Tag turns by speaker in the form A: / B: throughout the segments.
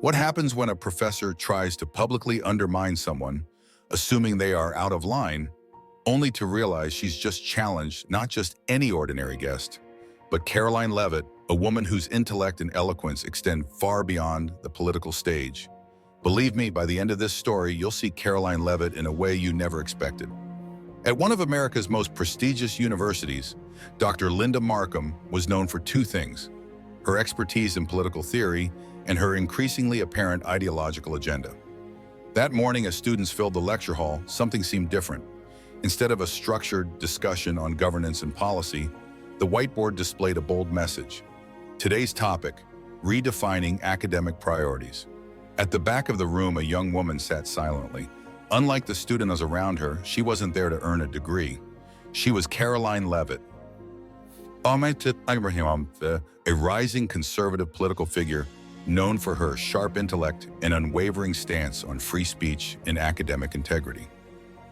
A: What happens when a professor tries to publicly undermine someone, assuming they are out of line, only to realize she's just challenged not just any ordinary guest, but Karoline Leavitt, a woman whose intellect and eloquence extend far beyond the political stage. Believe me, by the end of this story, you'll see Karoline Leavitt in a way you never expected. At one of America's most prestigious universities, Dr. Linda Markham was known for two things: her expertise in political theory and her increasingly apparent ideological agenda. That morning, as students filled the lecture hall, something seemed different. Instead of a structured discussion on governance and policy, the whiteboard displayed a bold message. Today's topic: redefining academic priorities. At the back of the room, a young woman sat silently. Unlike the students around her, she wasn't there to earn a degree. She was Karoline Leavitt, a rising conservative political figure known for her sharp intellect and unwavering stance on free speech and academic integrity.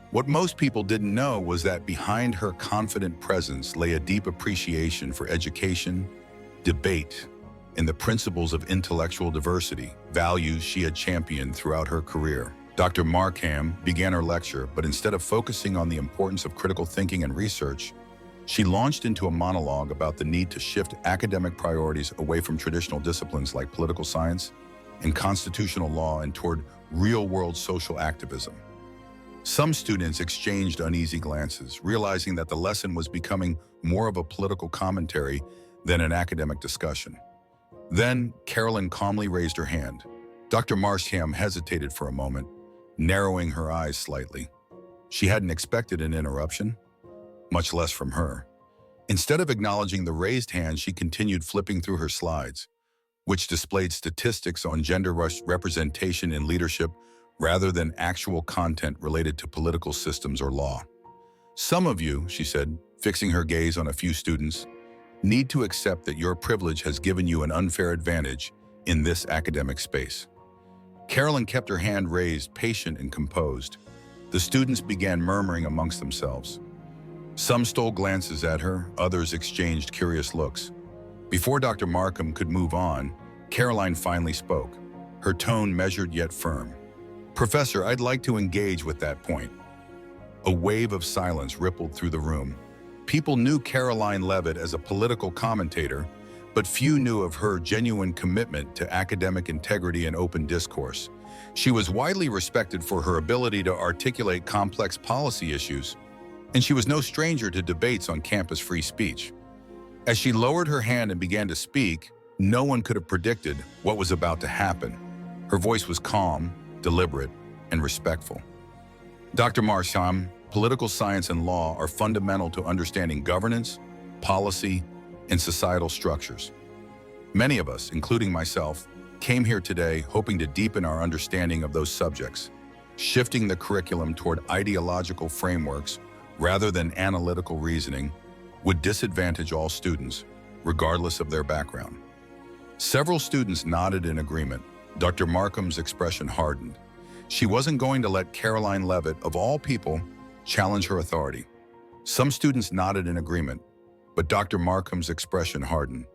A: What most people didn't know was that behind her confident presence lay a deep appreciation for education, debate, and the principles of intellectual diversity, values she had championed throughout her career. Dr. Markham began her lecture, but instead of focusing on the importance of critical thinking and research, she launched into a monologue about the need to shift academic priorities away from traditional disciplines like political science and constitutional law and toward real-world social activism. Some students exchanged uneasy glances, realizing that the lesson was becoming more of a political commentary than an academic discussion. Then, Karoline calmly raised her hand. Dr. Markham hesitated for a moment, narrowing her eyes slightly. She hadn't expected an interruption, much less from her. Instead of acknowledging the raised hand, she continued flipping through her slides, which displayed statistics on gender representation in leadership rather than actual content related to political systems or law. Some of you, she said, fixing her gaze on a few students, need to accept that your privilege has given you an unfair advantage in this academic space. Karoline kept her hand raised, patient and composed. The students began murmuring amongst themselves. Some stole glances at her, others exchanged curious looks. Before Dr. Markham could move on, Karoline finally spoke, her tone measured yet firm. "Professor, I'd like to engage with that point." A wave of silence rippled through the room. People knew Karoline Leavitt as a political commentator, but few knew of her genuine commitment to academic integrity and open discourse. She was widely respected for her ability to articulate complex policy issues, and she was no stranger to debates on campus free speech. As she lowered her hand and began to speak, no one could have predicted what was about to happen. Her voice was calm, deliberate, and respectful. Dr. Markham, political science and law are fundamental to understanding governance, policy, and societal structures. Many of us, including myself, came here today hoping to deepen our understanding of those subjects. Shifting the curriculum toward ideological frameworks rather than analytical reasoning would disadvantage all students, regardless of their background. Several students nodded in agreement. Dr. Markham's expression hardened. She wasn't going to let Karoline Leavitt, of all people, challenge her authority. Some students nodded in agreement, but Dr. Markham's expression hardened.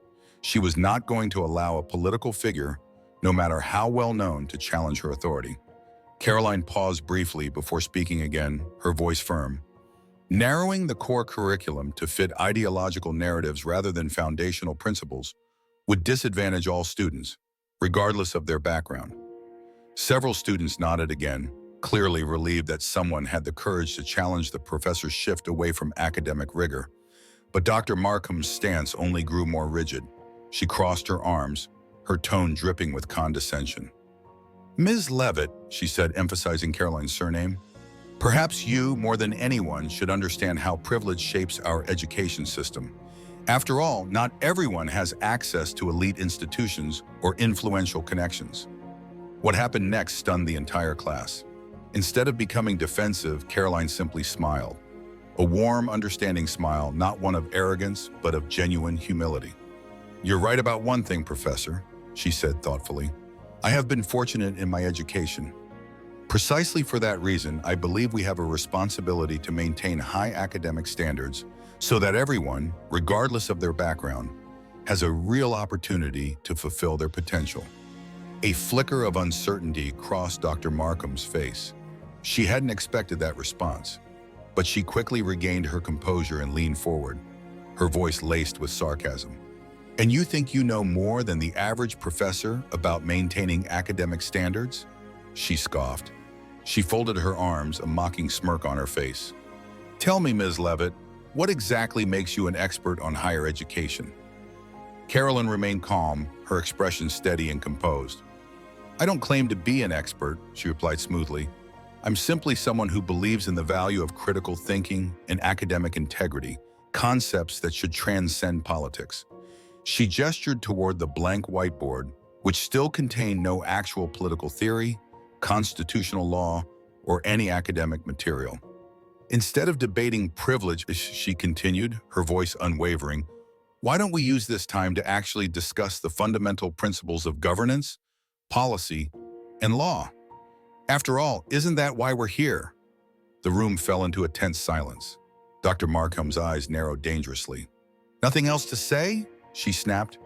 A: She was not going to allow a political figure, no matter how well known, to challenge her authority. Karoline paused briefly before speaking again, her voice firm. Narrowing the core curriculum to fit ideological narratives rather than foundational principles would disadvantage all students, regardless of their background. Several students nodded again, clearly relieved that someone had the courage to challenge the professor's shift away from academic rigor. But Dr. Markham's stance only grew more rigid. She crossed her arms, her tone dripping with condescension. "Ms. Leavitt," she said, emphasizing Karoline's surname, "perhaps you, more than anyone, should understand how privilege shapes our education system. After all, not everyone has access to elite institutions or influential connections." What happened next stunned the entire class. Instead of becoming defensive, Karoline simply smiled. A warm, understanding smile, not one of arrogance, but of genuine humility. "You're right about one thing, Professor," she said thoughtfully. "I have been fortunate in my education. Precisely for that reason, I believe we have a responsibility to maintain high academic standards so that everyone, regardless of their background, has a real opportunity to fulfill their potential." A flicker of uncertainty crossed Dr. Markham's face. She hadn't expected that response, but she quickly regained her composure and leaned forward, her voice laced with sarcasm. "And you think you know more than the average professor about maintaining academic standards?" She scoffed. She folded her arms, a mocking smirk on her face. "Tell me, Ms. Leavitt, what exactly makes you an expert on higher education?" Karoline remained calm, her expression steady and composed. "I don't claim to be an expert," she replied smoothly. "I'm simply someone who believes in the value of critical thinking and academic integrity, concepts that should transcend politics." She gestured toward the blank whiteboard, which still contained no actual political theory, constitutional law, or any academic material. "Instead of debating privilege," she continued, her voice unwavering, "why don't we use this time to actually discuss the fundamental principles of governance, policy, and law? After all, isn't that why we're here?" The room fell into a tense silence. Dr. Markham's eyes narrowed dangerously. "Nothing else to say?" she snapped,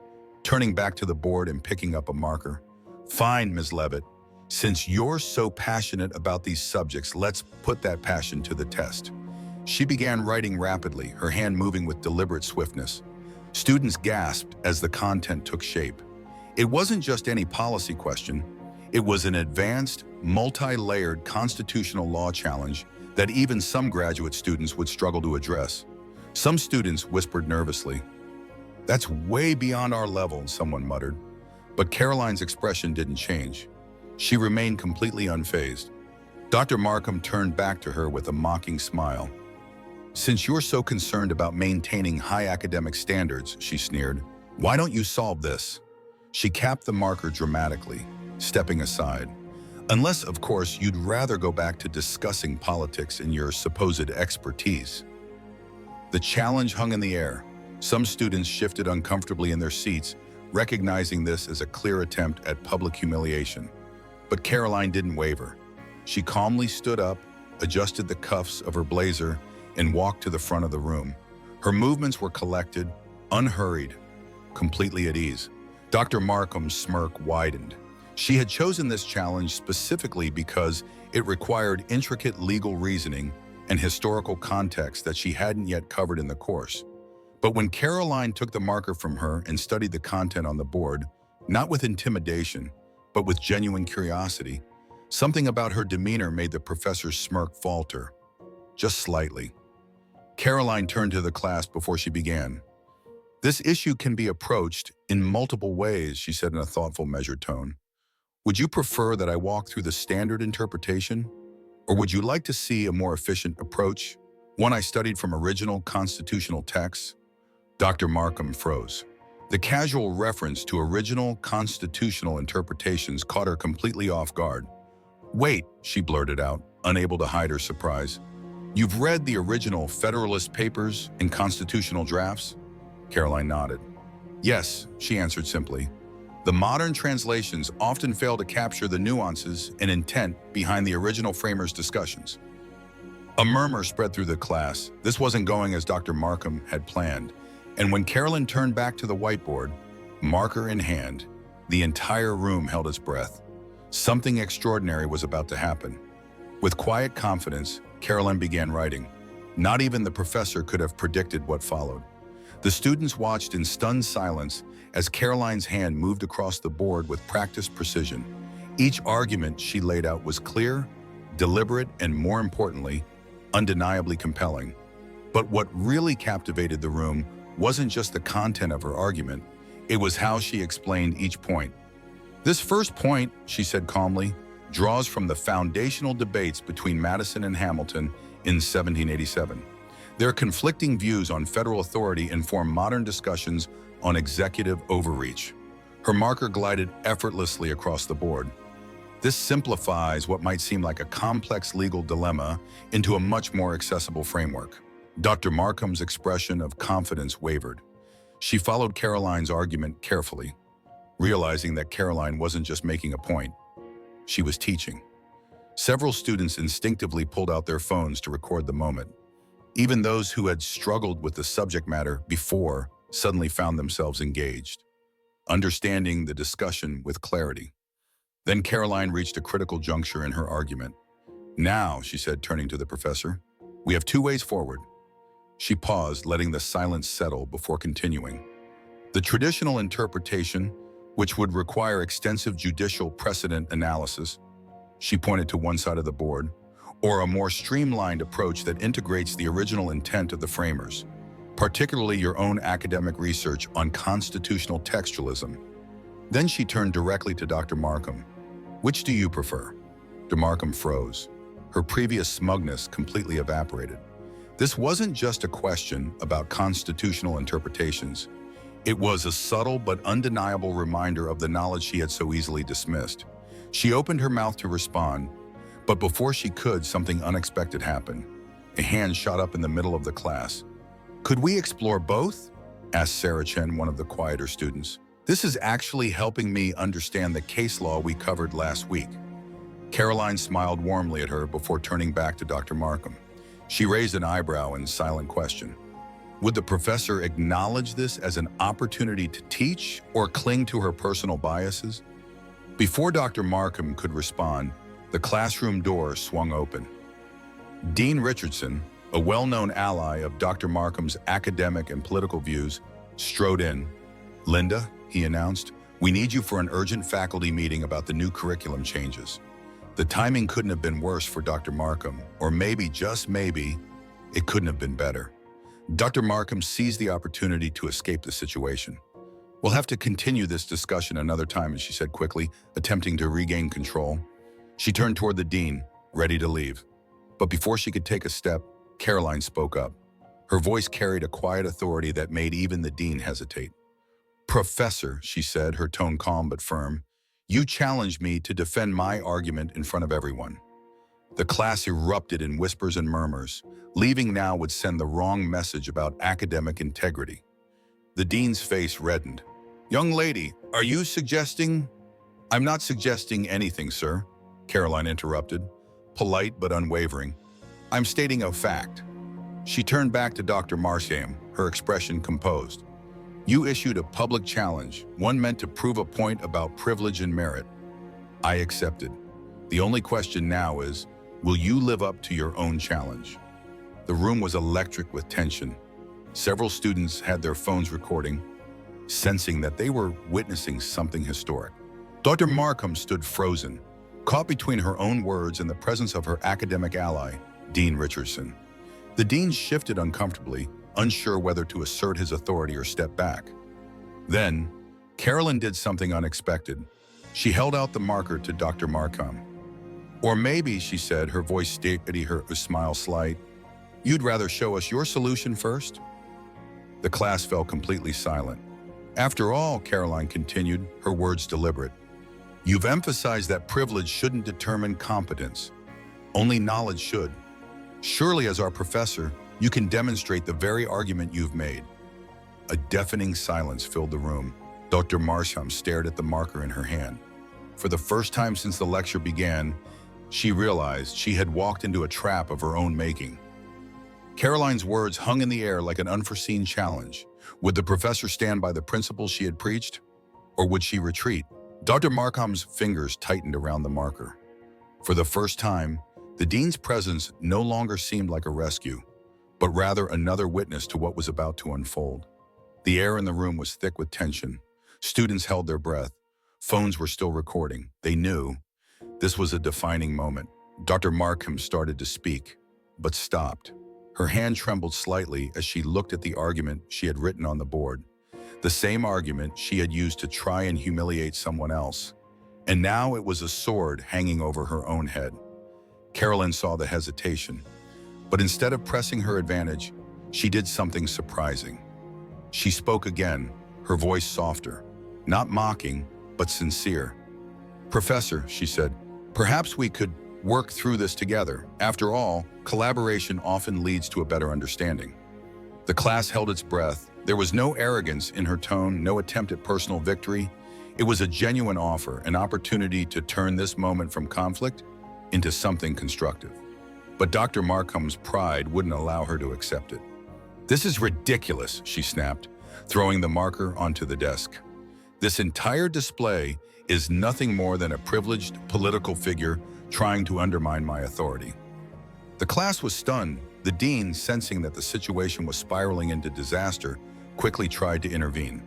A: turning back to the board and picking up a marker. "Fine, Ms. Leavitt. Since you're so passionate about these subjects, let's put that passion to the test." She began writing rapidly, her hand moving with deliberate swiftness. Students gasped as the content took shape. It wasn't just any policy question. It was an advanced, multi-layered constitutional law challenge that even some graduate students would struggle to address. Some students whispered nervously, "That's way beyond our level," someone muttered. But Karoline's expression didn't change. She remained completely unfazed. Dr. Markham turned back to her with a mocking smile. "Since you're so concerned about maintaining high academic standards," she sneered, "why don't you solve this?" She capped the marker dramatically, stepping aside. "Unless, of course, you'd rather go back to discussing politics and your supposed expertise." The challenge hung in the air. Some students shifted uncomfortably in their seats, recognizing this as a clear attempt at public humiliation. But Karoline didn't waver. She calmly stood up, adjusted the cuffs of her blazer, and walked to the front of the room. Her movements were collected, unhurried, completely at ease. Dr. Markham's smirk widened. She had chosen this challenge specifically because it required intricate legal reasoning and historical context that she hadn't yet covered in the course. But when Karoline took the marker from her and studied the content on the board, not with intimidation, but with genuine curiosity, something about her demeanor made the professor's smirk falter, just slightly. Karoline turned to the class before she began. "This issue can be approached in multiple ways," she said in a thoughtful, measured tone. "Would you prefer that I walk through the standard interpretation? Or would you like to see a more efficient approach, one I studied from original constitutional texts?" Dr. Markham froze. The casual reference to original constitutional interpretations caught her completely off guard. "Wait," she blurted out, unable to hide her surprise. "You've read the original Federalist Papers and constitutional drafts?" Karoline nodded. "Yes," she answered simply. "The modern translations often fail to capture the nuances and intent behind the original framers' discussions." A murmur spread through the class. This wasn't going as Dr. Markham had planned. And when Karoline turned back to the whiteboard, marker in hand, the entire room held its breath. Something extraordinary was about to happen. With quiet confidence, Karoline began writing. Not even the professor could have predicted what followed. The students watched in stunned silence as Karoline's hand moved across the board with practiced precision. Each argument she laid out was clear, deliberate, and more importantly, undeniably compelling. But what really captivated the room wasn't just the content of her argument, it was how she explained each point. "This first point," she said calmly, "draws from the foundational debates between Madison and Hamilton in 1787. Their conflicting views on federal authority inform modern discussions on executive overreach." Her marker glided effortlessly across the board. This simplifies what might seem like a complex legal dilemma into a much more accessible framework. Dr. Markham's expression of confidence wavered. She followed Karoline's argument carefully, realizing that Karoline wasn't just making a point. She was teaching. Several students instinctively pulled out their phones to record the moment. Even those who had struggled with the subject matter before suddenly found themselves engaged, understanding the discussion with clarity. Then Karoline reached a critical juncture in her argument. "Now," she said, turning to the professor, "we have two ways forward." She paused, letting the silence settle before continuing. "The traditional interpretation, which would require extensive judicial precedent analysis," she pointed to one side of the board, "or a more streamlined approach that integrates the original intent of the framers, particularly your own academic research on constitutional textualism." Then she turned directly to Dr. Markham. "Which do you prefer?" Dr. Markham froze. Her previous smugness completely evaporated. This wasn't just a question about constitutional interpretations. It was a subtle but undeniable reminder of the knowledge she had so easily dismissed. She opened her mouth to respond, but before she could, something unexpected happened. A hand shot up in the middle of the class. "Could we explore both?" asked Sarah Chen, one of the quieter students. "This is actually helping me understand the case law we covered last week." Karoline smiled warmly at her before turning back to Dr. Markham. She raised an eyebrow in silent question. Would the professor acknowledge this as an opportunity to teach or cling to her personal biases? Before Dr. Markham could respond, the classroom door swung open. Dean Richardson, a well-known ally of Dr. Markham's academic and political views, strode in. "Linda," he announced, "we need you for an urgent faculty meeting about the new curriculum changes." The timing couldn't have been worse for Dr. Markham, or maybe, just maybe, it couldn't have been better. Dr. Markham seized the opportunity to escape the situation. "We'll have to continue this discussion another time," she said quickly, attempting to regain control. She turned toward the dean, ready to leave. But before she could take a step, Karoline spoke up. Her voice carried a quiet authority that made even the dean hesitate. "Professor," she said, her tone calm but firm, "you challenged me to defend my argument in front of everyone." The class erupted in whispers and murmurs. Leaving now would send the wrong message about academic integrity. The dean's face reddened. "Young lady, are you suggesting—" "I'm not suggesting anything, sir," Karoline interrupted, polite but unwavering. "I'm stating a fact." She turned back to Dr. Markham, her expression composed. "You issued a public challenge, one meant to prove a point about privilege and merit. I accepted. The only question now is, will you live up to your own challenge?" The room was electric with tension. Several students had their phones recording, sensing that they were witnessing something historic. Dr. Markham stood frozen, caught between her own words and the presence of her academic ally, Dean Richardson. The dean shifted uncomfortably, unsure whether to assert his authority or step back. Then, Karoline did something unexpected. She held out the marker to Dr. Markham. "Or maybe," she said, her voice steady, her smile slight, "you'd rather show us your solution first?" The class fell completely silent. "After all," Karoline continued, her words deliberate, "you've emphasized that privilege shouldn't determine competence. Only knowledge should. Surely, as our professor, you can demonstrate the very argument you've made." A deafening silence filled the room. Dr. Markham stared at the marker in her hand. For the first time since the lecture began, she realized she had walked into a trap of her own making. Karoline's words hung in the air like an unforeseen challenge. Would the professor stand by the principles she had preached? Or would she retreat? Dr. Markham's fingers tightened around the marker. For the first time, the dean's presence no longer seemed like a rescue, but rather another witness to what was about to unfold. The air in the room was thick with tension. Students held their breath. Phones were still recording. They knew this was a defining moment. Dr. Markham started to speak, but stopped. Her hand trembled slightly as she looked at the argument she had written on the board. The same argument she had used to try and humiliate someone else. And now it was a sword hanging over her own head. Karoline saw the hesitation, but instead of pressing her advantage, she did something surprising. She spoke again, her voice softer, not mocking, but sincere. "Professor," she said, "perhaps we could work through this together. After all, collaboration often leads to a better understanding." The class held its breath. There was no arrogance in her tone, no attempt at personal victory. It was a genuine offer, an opportunity to turn this moment from conflict into something constructive. But Dr. Markham's pride wouldn't allow her to accept it. "This is ridiculous," she snapped, throwing the marker onto the desk. "This entire display is nothing more than a privileged political figure trying to undermine my authority. The class was stunned. The dean, sensing that the situation was spiraling into disaster, quickly tried to intervene.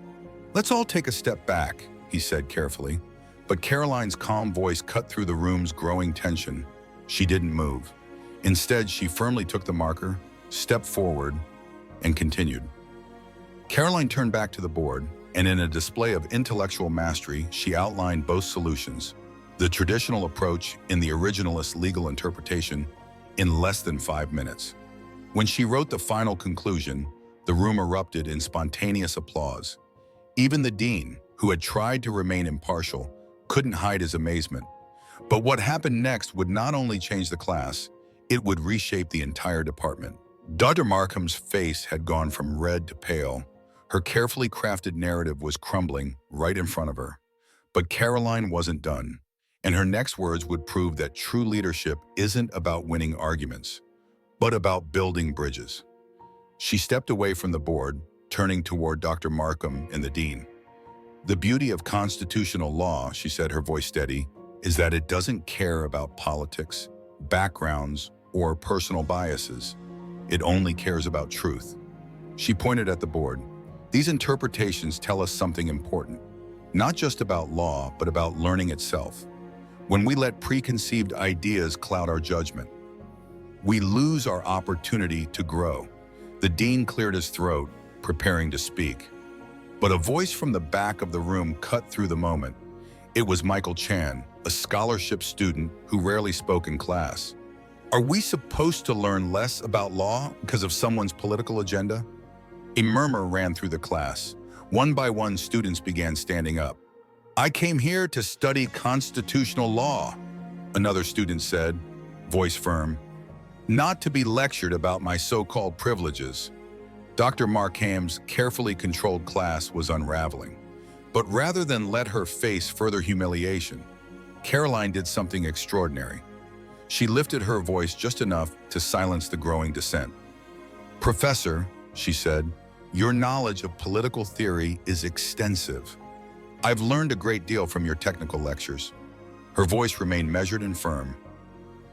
A: "Let's all take a step back," he said carefully. But Karoline's calm voice cut through the room's growing tension. She didn't move. Instead, she firmly took the marker, stepped forward, and continued. Karoline turned back to the board, and in a display of intellectual mastery, she outlined both solutions, the traditional approach and the originalist legal interpretation, in less than 5 minutes. When she wrote the final conclusion, the room erupted in spontaneous applause. Even the dean, who had tried to remain impartial, couldn't hide his amazement. But what happened next would not only change the class, it would reshape the entire department. Dr. Markham's face had gone from red to pale. Her carefully crafted narrative was crumbling right in front of her. But Karoline wasn't done, and her next words would prove that true leadership isn't about winning arguments, but about building bridges. She stepped away from the board, turning toward Dr. Markham and the dean. "The beauty of constitutional law," she said, her voice steady, "is that it doesn't care about politics, backgrounds, or personal biases. It only cares about truth." She pointed at the board. "These interpretations tell us something important, not just about law, but about learning itself. When we let preconceived ideas cloud our judgment, we lose our opportunity to grow." The dean cleared his throat, preparing to speak. But a voice from the back of the room cut through the moment. It was Michael Chan, a scholarship student who rarely spoke in class. "Are we supposed to learn less about law because of someone's political agenda?" A murmur ran through the class. One by one, students began standing up. "I came here to study constitutional law," another student said, voice firm, "not to be lectured about my so-called privileges." Dr. Markham's carefully controlled class was unraveling. But rather than let her face further humiliation, Karoline did something extraordinary. She lifted her voice just enough to silence the growing dissent. "Professor," she said, "your knowledge of political theory is extensive. I've learned a great deal from your technical lectures." Her voice remained measured and firm.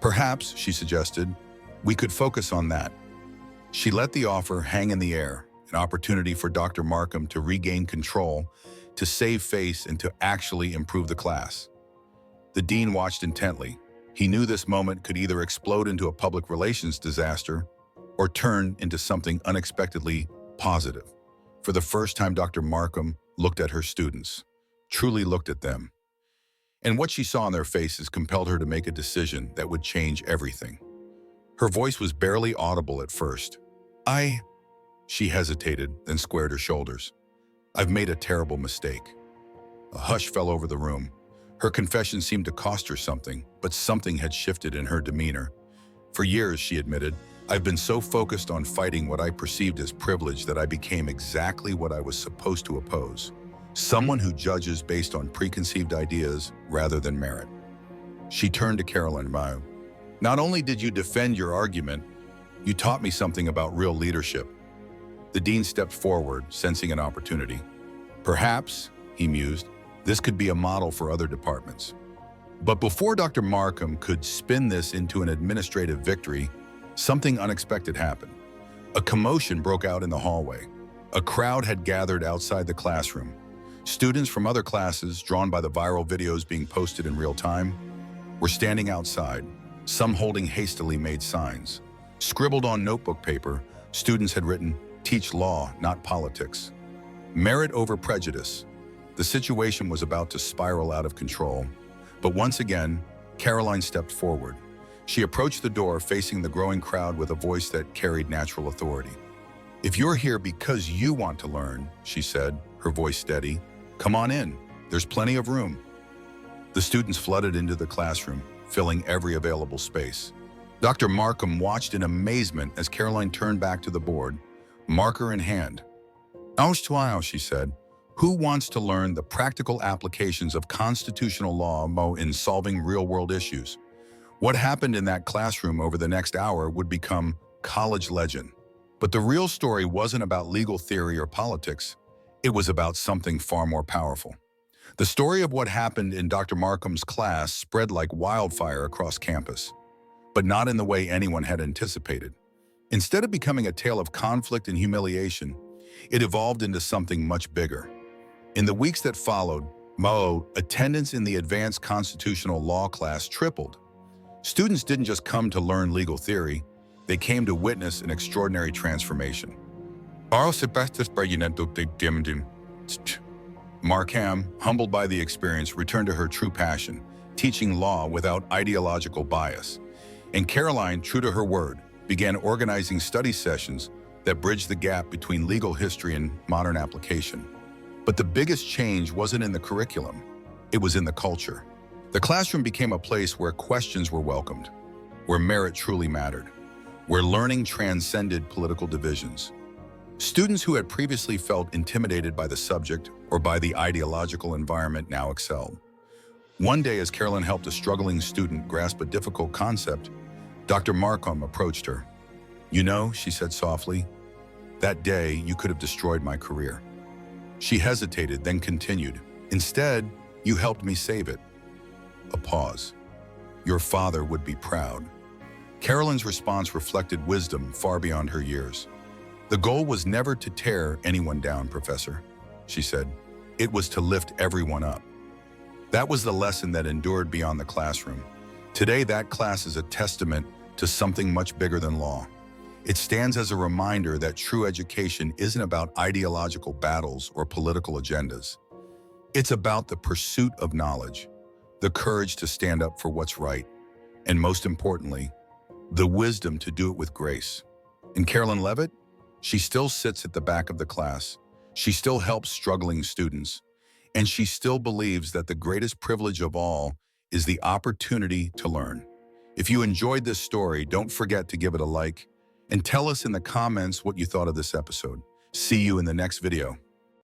A: "Perhaps," she suggested, "we could focus on that." She let the offer hang in the air, an opportunity for Dr. Markham to regain control, to save face, and to actually improve the class. The dean watched intently. He knew this moment could either explode into a public relations disaster or turn into something unexpectedly positive. For the first time, Dr. Markham looked at her students, truly looked at them. And what she saw on their faces compelled her to make a decision that would change everything. Her voice was barely audible at first. She hesitated, then squared her shoulders. "I've made a terrible mistake." A hush fell over the room. Her confession seemed to cost her something, but something had shifted in her demeanor. "For years," she admitted, "I've been so focused on fighting what I perceived as privilege that I became exactly what I was supposed to oppose. Someone who judges based on preconceived ideas rather than merit." She turned to Karoline. "Not only did you defend your argument, you taught me something about real leadership." The dean stepped forward, sensing an opportunity. "Perhaps," he mused, "this could be a model for other departments." But before Dr. Markham could spin this into an administrative victory, something unexpected happened. A commotion broke out in the hallway. A crowd had gathered outside the classroom. Students from other classes, drawn by the viral videos being posted in real time, were standing outside, some holding hastily made signs. Scribbled on notebook paper, students had written, "Teach law, not politics. Merit over prejudice." The situation was about to spiral out of control. But once again, Karoline stepped forward. She approached the door, facing the growing crowd with a voice that carried natural authority. "If you're here because you want to learn," she said, her voice steady, "come on in. There's plenty of room." The students flooded into the classroom, filling every available space. Dr. Markham watched in amazement as Karoline turned back to the board, marker in hand. "Ausschweiß," she said, "who wants to learn the practical applications of constitutional law in solving real-world issues?" What happened in that classroom over the next hour would become college legend. But the real story wasn't about legal theory or politics. It was about something far more powerful. The story of what happened in Dr. Markham's class spread like wildfire across campus, but not in the way anyone had anticipated. Instead of becoming a tale of conflict and humiliation, it evolved into something much bigger. In the weeks that followed, attendance in the advanced constitutional law class tripled. Students didn't just come to learn legal theory, they came to witness an extraordinary transformation. Markham, humbled by the experience, returned to her true passion, teaching law without ideological bias. And Karoline, true to her word, began organizing study sessions that bridged the gap between legal history and modern application. But the biggest change wasn't in the curriculum, it was in the culture. The classroom became a place where questions were welcomed, where merit truly mattered, where learning transcended political divisions. Students who had previously felt intimidated by the subject or by the ideological environment now excelled. One day, as Karoline helped a struggling student grasp a difficult concept, Dr. Markham approached her. "You know," she said softly, "that day you could have destroyed my career." She hesitated, then continued, "Instead, you helped me save it." A pause. "Your father would be proud." Karoline's response reflected wisdom far beyond her years. "The goal was never to tear anyone down, Professor," she said. "It was to lift everyone up." That was the lesson that endured beyond the classroom. Today, that class is a testament to something much bigger than law. It stands as a reminder that true education isn't about ideological battles or political agendas. It's about the pursuit of knowledge, the courage to stand up for what's right, and most importantly, the wisdom to do it with grace. And Karoline Leavitt? She still sits at the back of the class. She still helps struggling students. And she still believes that the greatest privilege of all is the opportunity to learn. If you enjoyed this story, don't forget to give it a like and tell us in the comments what you thought of this episode. See you in the next video.